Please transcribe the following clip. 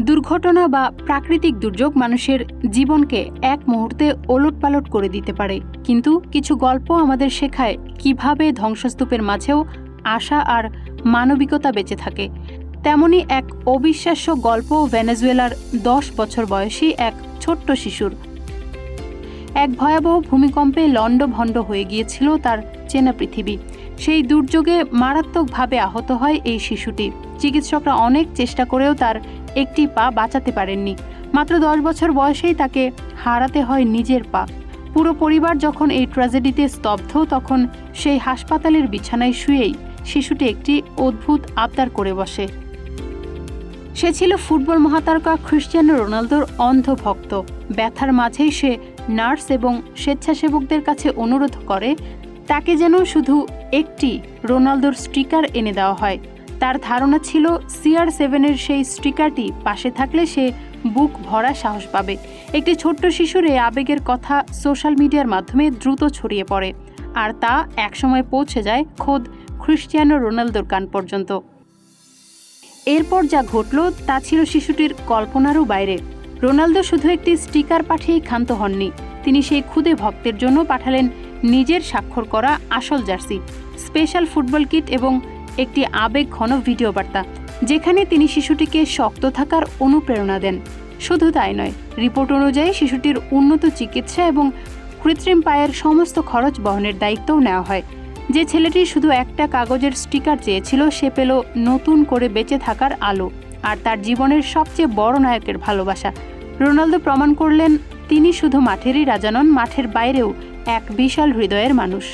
দুর্ঘটনা বা প্রাকৃতিক দুর্যোগ মানুষের জীবনকে এক মুহূর্তে ওলটপালট করে দিতে পারে, কিন্তু কিছু গল্প আমাদের শেখায় কিভাবে ধ্বংসস্তূপের মাঝেও আশা আর মানবিকতা বেঁচে থাকে। তেমনি এক অবিশ্বাস্য গল্প ভেনেজুয়েলার 10 বছর বয়সী এক ছোট্ট শিশুর। এক ভয়াবহ ভূমিকম্পে লণ্ডভণ্ড হয়ে গিয়েছিল তার চেনা পৃথিবী। সেই দুর্যোগে মারাত্মকভাবে আহত হয় এই শিশুটি। চিকিৎসকরা অনেক চেষ্টা করেও তার একটি পা বাঁচাতে পারেননি। মাত্র 10 বছর বয়সেই তাকে হারাতে হয় নিজের পা। পুরো পরিবার যখন এই ট্র্যাজেডিতে স্তব্ধ, তখন সেই হাসপাতালের বিছানায় শুয়েই শিশুটি একটি অদ্ভুত আবদার করে বসে। সে ছিল ফুটবল মহাতারকা ক্রিস্টিয়ানো রোনালদোর অন্ধ ভক্ত। ব্যথার মাঝেই সে নার্স এবং স্বেচ্ছাসেবকদের কাছে অনুরোধ করে তাকে যেন শুধু একটি রোনালদোর স্টিকার এনে দেওয়া হয়। তার ধারণা ছিল CR7-এর সেই স্টিকারটি পাশে থাকলে সে বুক ভরা সাহস পাবে। একটি ছোট্ট শিশুর এই আবেগের কথা সোশ্যাল মিডিয়ার মাধ্যমে দ্রুত ছড়িয়ে পড়ে, আর তা একসময় পৌঁছে যায় খোদ ক্রিস্টিয়ানো রোনালদোর কান পর্যন্ত। এরপর যা ঘটল তা ছিল শিশুটির কল্পনারও বাইরে। রোনালদো শুধু একটি স্টিকার পাঠিয়েই ক্ষান্ত হননি, তিনি সেই ক্ষুদে ভক্তের জন্য পাঠালেন নিজের স্বাক্ষর করা আসল জার্সি, স্পেশাল ফুটবল কিট এবং একটি আবেগঘন ভিডিও বার্তা, যেখানে তিনি শিশুটিকে শক্ত থাকার অনুপ্রেরণা দেন। শুধু তাই নয়, রিপোর্ট অনুযায়ী শিশুটির উন্নত চিকিৎসা এবং কৃত্রিম পায়ের সমস্ত খরচ বহনের দায়িত্বও নেওয়া হয়। যে ছেলেটি শুধু একটা কাগজের স্টিকার চেয়েছিল, সে পেল নতুন করে বেঁচে থাকার আলো আর তার জীবনের সবচেয়ে বড় নায়কের ভালোবাসা। রোনালদো প্রমাণ করলেন তিনি শুধু মাঠেরই রাজা নন, মাঠের বাইরেও এক বিশাল হৃদয়ের মানুষ।